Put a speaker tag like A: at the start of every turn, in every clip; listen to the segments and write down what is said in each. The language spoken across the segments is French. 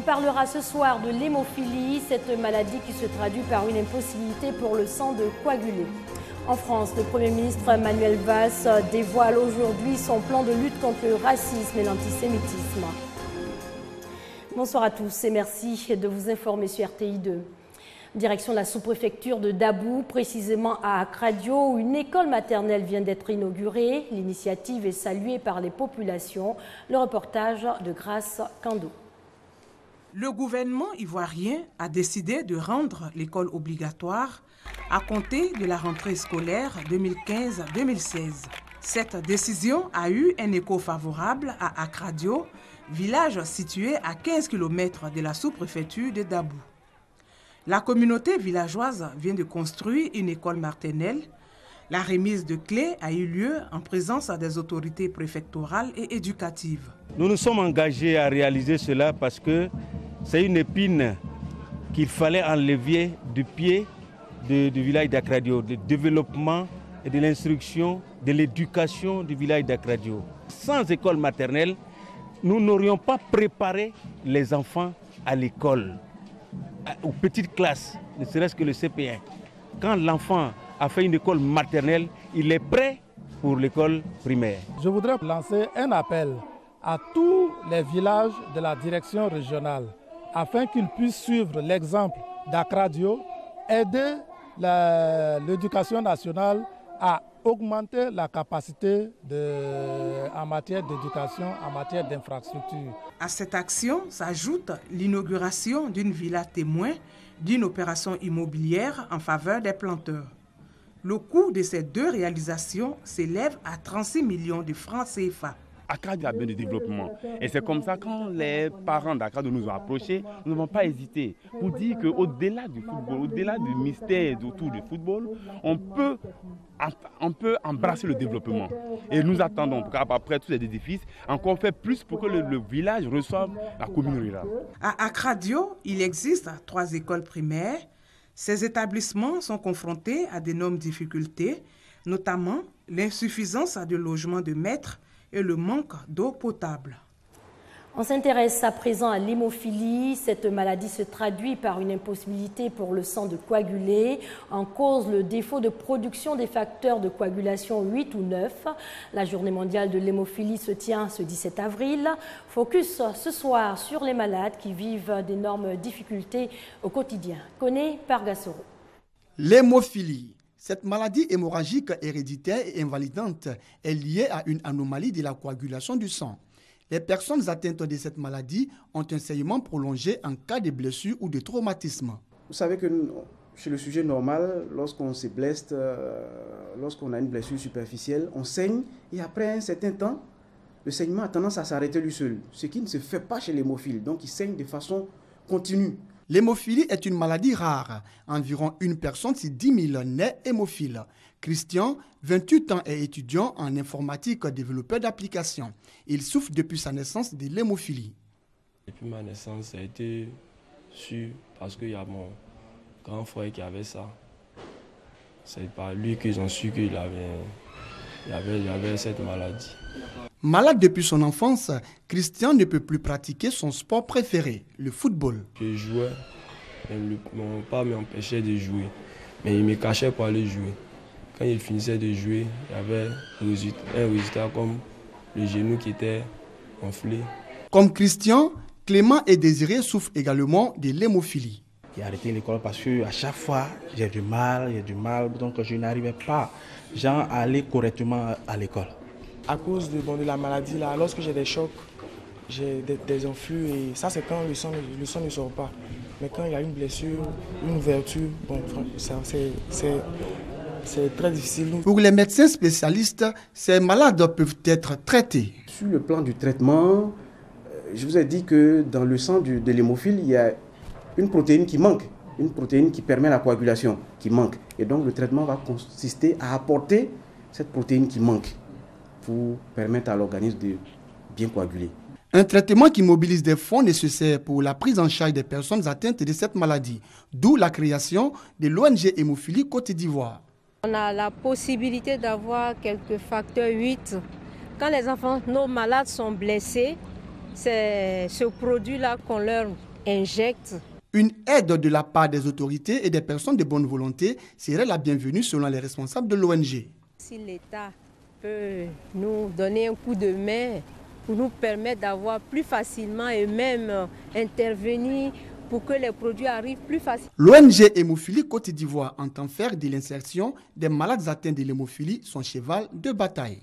A: parlera ce soir de l'hémophilie, cette maladie qui se traduit par une impossibilité pour le sang de coaguler. En France, le Premier ministre Manuel Valls dévoile aujourd'hui son plan de lutte contre le racisme et l'antisémitisme. Bonsoir à tous et merci de vous informer sur RTI 2. Direction la sous-préfecture de Dabou, précisément à Akradio, où une école maternelle vient d'être inaugurée. L'initiative est saluée par les populations. Le reportage de Grace Kando.
B: Le gouvernement ivoirien a décidé de rendre l'école obligatoire à compter de la rentrée scolaire 2015-2016. Cette décision a eu un écho favorable à Akradio, village situé à 15 km de la sous-préfecture de Dabou. La communauté villageoise vient de construire une école maternelle. La remise de clés a eu lieu en présence des autorités préfectorales et éducatives.
C: Nous nous sommes engagés à réaliser cela parce que c'est une épine qu'il fallait enlever du pied du village d'Akradio, du développement et de l'instruction, de l'éducation du village d'Akradio. Sans école maternelle, nous n'aurions pas préparé les enfants à l'école, aux petites classes, ne serait-ce que le CP1. Quand l'enfant a fait une école maternelle, il est prêt pour l'école primaire.
D: Je voudrais lancer un appel à tous les villages de la direction régionale afin qu'ils puissent suivre l'exemple d'Akradio, aider l'éducation nationale à augmenter la capacité en matière d'éducation, en matière d'infrastructure.
B: À cette action s'ajoute l'inauguration d'une villa témoin d'une opération immobilière en faveur des planteurs. Le coût de ces deux réalisations s'élève à 36 millions de francs CFA.
E: Akradio a besoin de développement. Et c'est comme ça, quand les parents d'Akradio nous ont approchés, nous n'avons pas hésité pour dire qu'au-delà du football, au-delà du mystère autour du football, on peut embrasser le développement. Et nous attendons qu'après tous ces édifices, encore faire plus pour que le village reçoive la commune rurale.
B: À Akradio, il existe 3 écoles primaires. Ces établissements sont confrontés à d'énormes difficultés, notamment l'insuffisance de logements de maîtres et le manque d'eau potable.
A: On s'intéresse à présent à l'hémophilie. Cette maladie se traduit par une impossibilité pour le sang de coaguler. En cause, le défaut de production des facteurs de coagulation 8 ou 9. La journée mondiale de l'hémophilie se tient ce 17 avril. Focus ce soir sur les malades qui vivent d'énormes difficultés au quotidien. Connaît Pargassoro.
F: L'hémophilie. Cette maladie hémorragique héréditaire et invalidante est liée à une anomalie de la coagulation du sang. Les personnes atteintes de cette maladie ont un saignement prolongé en cas de blessure ou de traumatisme.
G: Vous savez que chez le sujet normal, lorsqu'on se blesse, lorsqu'on a une blessure superficielle, on saigne et après un certain temps, le saignement a tendance à s'arrêter lui seul, ce qui ne se fait pas chez l'hémophile, donc il saigne de façon continue.
F: L'hémophilie est une maladie rare. Environ une personne sur 10 000 naît hémophile. Christian, 28 ans, est étudiant en informatique, développeur d'applications. Il souffre depuis sa naissance de l'hémophilie.
H: Depuis ma naissance, ça a été su parce qu'il y a mon grand frère qui avait ça. C'est par lui qu'ils ont su qu'il avait cette maladie.
F: Malade depuis son enfance, Christian ne peut plus pratiquer son sport préféré, le football.
H: Je jouais, mais mon père m'empêchait de jouer, mais il me cachait pour aller jouer. Quand il finissait de jouer, il y avait un résultat comme le genou qui était gonflé.
F: Comme Christian, Clément et Désiré souffrent également de l'hémophilie.
I: J'ai arrêté l'école parce qu'à chaque fois, j'ai du mal, donc je n'arrivais pas à aller correctement à l'école.
J: À cause de la maladie, là, lorsque j'ai des chocs, j'ai des influx et ça c'est quand le sang ne sort pas. Mais quand il y a une blessure, une ouverture, bon, c'est très difficile.
F: Pour les médecins spécialistes, ces malades peuvent être traités.
G: Sur le plan du traitement, je vous ai dit que dans le sang de l'hémophile, il y a une protéine qui manque, une protéine qui permet la coagulation qui manque. Et donc le traitement va consister à apporter cette protéine qui manque pour permettre à l'organisme de bien coaguler.
F: Un traitement qui mobilise des fonds nécessaires pour la prise en charge des personnes atteintes de cette maladie, d'où la création de l'ONG Hémophilie Côte d'Ivoire.
K: On a la possibilité d'avoir quelques facteurs 8. Quand les enfants, nos malades sont blessés, c'est ce produit-là qu'on leur injecte.
F: Une aide de la part des autorités et des personnes de bonne volonté serait la bienvenue selon les responsables de l'ONG.
K: Si l'État peut nous donner un coup de main pour nous permettre d'avoir plus facilement et même intervenir pour que les produits arrivent plus facilement.
F: L'ONG Hémophilie Côte d'Ivoire entend faire de l'insertion des malades atteints de l'hémophilie son cheval de bataille.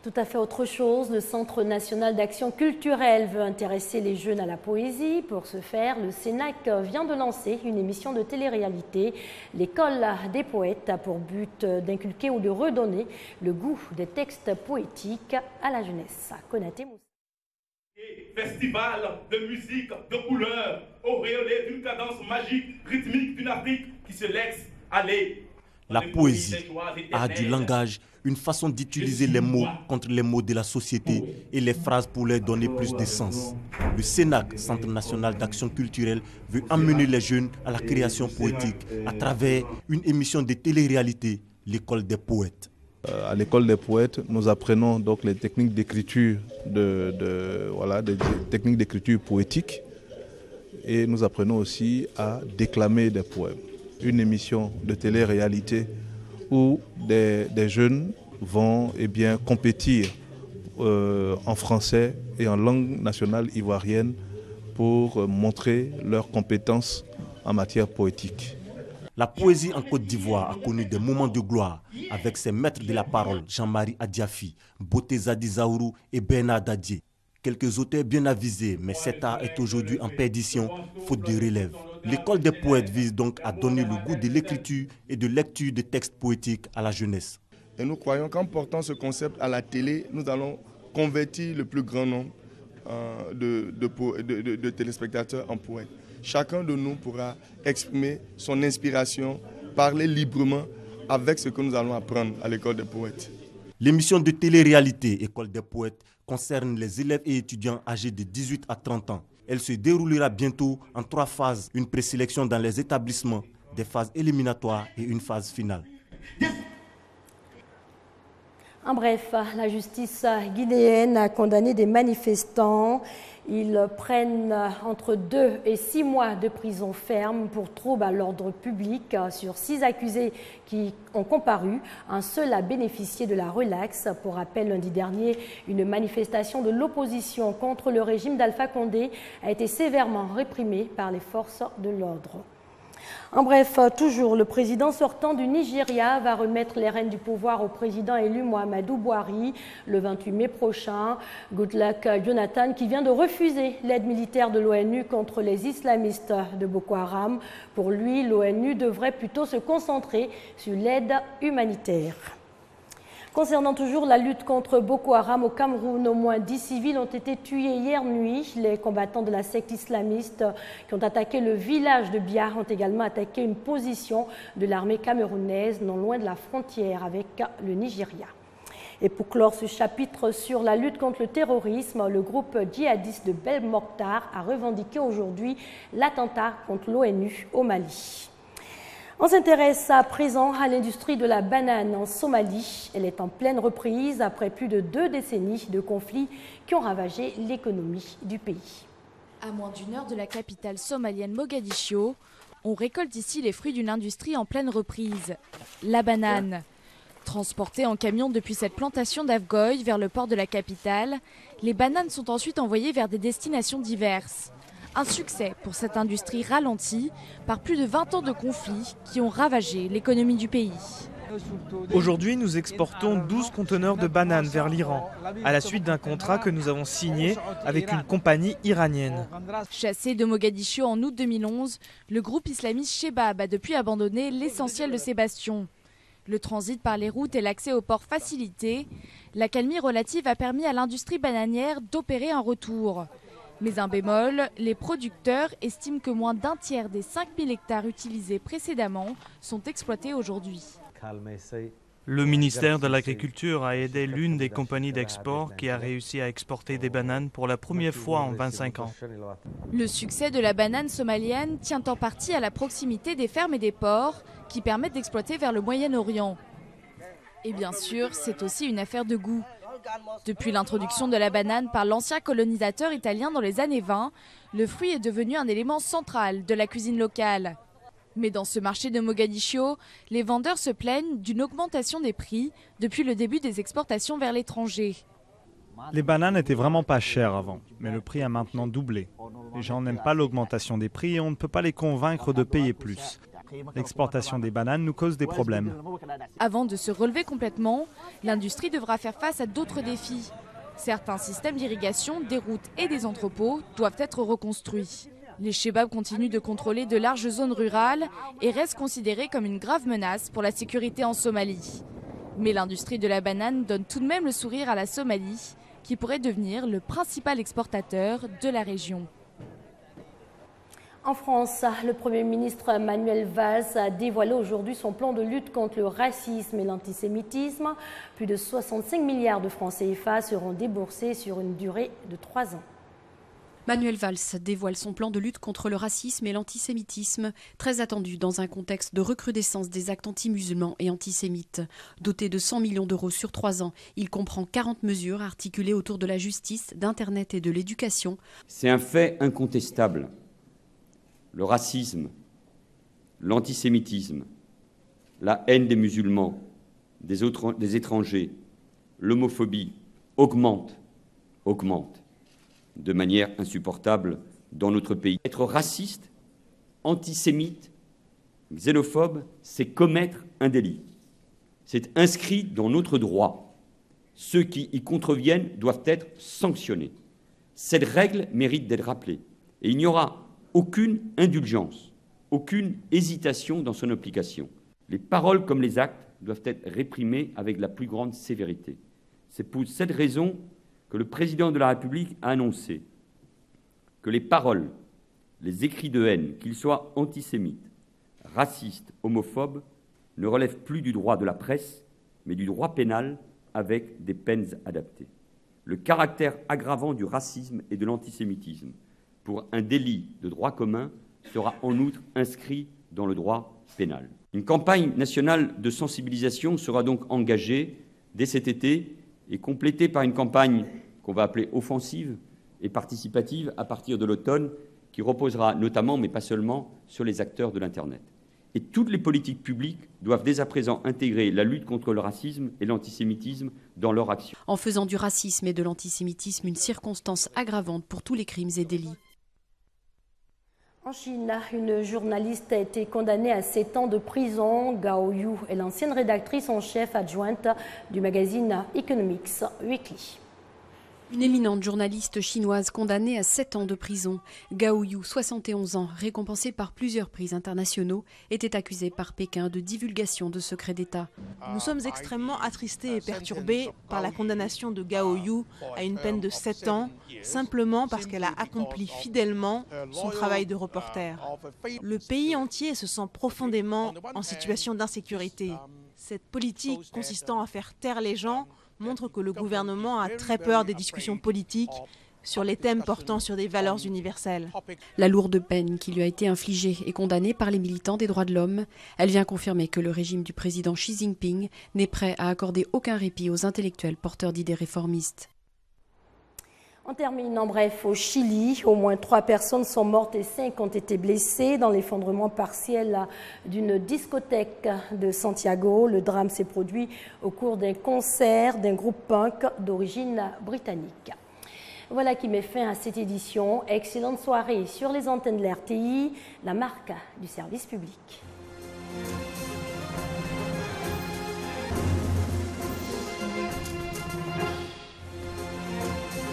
A: Tout à fait autre chose, le Centre national d'action culturelle veut intéresser les jeunes à la poésie. Pour ce faire, le CNAC vient de lancer une émission de télé-réalité. L'école des poètes a pour but d'inculquer ou de redonner le goût des textes poétiques à la jeunesse. Konaté Moussa.
L: Festival de musique, de couleurs, auréolé d'une cadence magique, rythmique d'une Afrique qui se laisse aller.
M: La poésie a du langage, une façon d'utiliser les mots contre les mots de la société et les phrases pour leur donner plus de sens. Le CNAC, Centre national d'action culturelle, veut emmener les jeunes à la création poétique à travers une émission de télé-réalité, l'école des poètes.
N: À l'école des poètes, nous apprenons donc les techniques d'écriture des techniques d'écriture poétique et nous apprenons aussi à déclamer des poèmes. Une émission de télé-réalité où des jeunes vont compétir en français et en langue nationale ivoirienne pour montrer leurs compétences en matière poétique.
M: La poésie en Côte d'Ivoire a connu des moments de gloire avec ses maîtres de la parole, Jean-Marie Adiafi, Boté Zadi Zaourou et Bernard Dadier. Quelques auteurs bien avisés, mais cet art est aujourd'hui en perdition, faute de relève. L'école des poètes vise donc à donner le goût de l'écriture et de lecture de textes poétiques à la jeunesse.
O: Et nous croyons qu'en portant ce concept à la télé, nous allons convertir le plus grand nombre de téléspectateurs en poètes. Chacun de nous pourra exprimer son inspiration, parler librement avec ce que nous allons apprendre à l'école des poètes.
M: L'émission de télé-réalité École des poètes concerne les élèves et étudiants âgés de 18 à 30 ans. Elle se déroulera bientôt en 3 phases, une présélection dans les établissements, des phases éliminatoires et une phase finale.
A: En bref, la justice guinéenne a condamné des manifestants. Ils prennent entre 2 et 6 mois de prison ferme pour trouble à l'ordre public. Sur 6 accusés qui ont comparu, un seul a bénéficié de la relaxe. Pour rappel, lundi dernier, une manifestation de l'opposition contre le régime d'Alpha Condé a été sévèrement réprimée par les forces de l'ordre. En bref, toujours, le président sortant du Nigeria va remettre les rênes du pouvoir au président élu Muhammadu Buhari le 28 mai prochain. Goodluck Jonathan, qui vient de refuser l'aide militaire de l'ONU contre les islamistes de Boko Haram. Pour lui, l'ONU devrait plutôt se concentrer sur l'aide humanitaire. Concernant toujours la lutte contre Boko Haram au Cameroun, au moins 10 civils ont été tués hier nuit. Les combattants de la secte islamiste qui ont attaqué le village de Biar ont également attaqué une position de l'armée camerounaise non loin de la frontière avec le Nigeria. Et pour clore ce chapitre sur la lutte contre le terrorisme, le groupe djihadiste de Belmokhtar a revendiqué aujourd'hui l'attentat contre l'ONU au Mali. On s'intéresse à présent à l'industrie de la banane en Somalie. Elle est en pleine reprise après plus de 2 décennies de conflits qui ont ravagé l'économie du pays.
P: À moins d'1 heure de la capitale somalienne Mogadiscio, on récolte ici les fruits d'une industrie en pleine reprise, la banane. Transportées en camion depuis cette plantation d'Afgoye vers le port de la capitale, les bananes sont ensuite envoyées vers des destinations diverses. Un succès pour cette industrie ralentie par plus de 20 ans de conflits qui ont ravagé l'économie du pays.
Q: Aujourd'hui, nous exportons 12 conteneurs de bananes vers l'Iran, à la suite d'un contrat que nous avons signé avec une compagnie iranienne.
P: Chassé de Mogadiscio en août 2011, le groupe islamiste Shebab a depuis abandonné l'essentiel de ses bastions. Le transit par les routes et l'accès au port facilité, l'accalmie relative a permis à l'industrie bananière d'opérer un retour. Mais un bémol, les producteurs estiment que moins d'1 tiers des 5000 hectares utilisés précédemment sont exploités aujourd'hui.
Q: Le ministère de l'Agriculture a aidé l'une des compagnies d'export qui a réussi à exporter des bananes pour la première fois en 25 ans.
P: Le succès de la banane somalienne tient en partie à la proximité des fermes et des ports qui permettent d'exploiter vers le Moyen-Orient. Et bien sûr, c'est aussi une affaire de goût. Depuis l'introduction de la banane par l'ancien colonisateur italien dans les années 20, le fruit est devenu un élément central de la cuisine locale. Mais dans ce marché de Mogadiscio, les vendeurs se plaignent d'une augmentation des prix depuis le début des exportations vers l'étranger.
R: Les bananes étaient vraiment pas chères avant, mais le prix a maintenant doublé. Les gens n'aiment pas l'augmentation des prix et on ne peut pas les convaincre de payer plus. L'exportation des bananes nous cause des problèmes.
P: Avant de se relever complètement, l'industrie devra faire face à d'autres défis. Certains systèmes d'irrigation, des routes et des entrepôts doivent être reconstruits. Les Chebabs continuent de contrôler de larges zones rurales et restent considérés comme une grave menace pour la sécurité en Somalie. Mais l'industrie de la banane donne tout de même le sourire à la Somalie, qui pourrait devenir le principal exportateur de la région.
A: En France, le Premier ministre Manuel Valls a dévoilé aujourd'hui son plan de lutte contre le racisme et l'antisémitisme. Plus de 65 milliards de francs CFA seront déboursés sur une durée de 3 ans.
S: Manuel Valls dévoile son plan de lutte contre le racisme et l'antisémitisme, très attendu dans un contexte de recrudescence des actes anti-musulmans et antisémites. Doté de 100 millions d'euros sur 3 ans, il comprend 40 mesures articulées autour de la justice, d'Internet et de l'éducation.
T: C'est un fait incontestable. Le racisme, l'antisémitisme, la haine des musulmans, des étrangers, l'homophobie augmentent de manière insupportable dans notre pays. Être raciste, antisémite, xénophobe, c'est commettre un délit. C'est inscrit dans notre droit. Ceux qui y contreviennent doivent être sanctionnés. Cette règle mérite d'être rappelée. Et il n'y aura aucune indulgence, aucune hésitation dans son application. Les paroles comme les actes doivent être réprimés avec la plus grande sévérité. C'est pour cette raison que le président de la République a annoncé que les paroles, les écrits de haine, qu'ils soient antisémites, racistes, homophobes, ne relèvent plus du droit de la presse, mais du droit pénal avec des peines adaptées. Le caractère aggravant du racisme et de l'antisémitisme pour un délit de droit commun sera en outre inscrit dans le droit pénal. Une campagne nationale de sensibilisation sera donc engagée dès cet été et complétée par une campagne qu'on va appeler offensive et participative à partir de l'automne, qui reposera notamment, mais pas seulement, sur les acteurs de l'Internet. Et toutes les politiques publiques doivent dès à présent intégrer la lutte contre le racisme et l'antisémitisme dans leur action.
S: En faisant du racisme et de l'antisémitisme une circonstance aggravante pour tous les crimes et délits.
A: En Chine, une journaliste a été condamnée à 7 ans de prison. Gao Yu est l'ancienne rédactrice en chef adjointe du magazine Economics Weekly.
S: Une éminente journaliste chinoise condamnée à 7 ans de prison. Gao Yu, 71 ans, récompensée par plusieurs prix internationaux, était accusée par Pékin de divulgation de secrets d'État.
U: Nous sommes extrêmement attristés et perturbés par la condamnation de Gao Yu à une peine de 7 ans, simplement parce qu'elle a accompli fidèlement son travail de reporter. Le pays entier se sent profondément en situation d'insécurité. Cette politique consistant à faire taire les gens montre que le gouvernement a très peur des discussions politiques sur les thèmes portant sur des valeurs universelles.
S: La lourde peine qui lui a été infligée est condamnée par les militants des droits de l'homme. Elle vient confirmer que le régime du président Xi Jinping n'est prêt à accorder aucun répit aux intellectuels porteurs d'idées réformistes.
A: On termine en bref au Chili. Au moins 3 personnes sont mortes et 5 ont été blessées dans l'effondrement partiel d'une discothèque de Santiago. Le drame s'est produit au cours d'un concert d'un groupe punk d'origine britannique. Voilà qui met fin à cette édition. Excellente soirée sur les antennes de l'RTI, la marque du service public.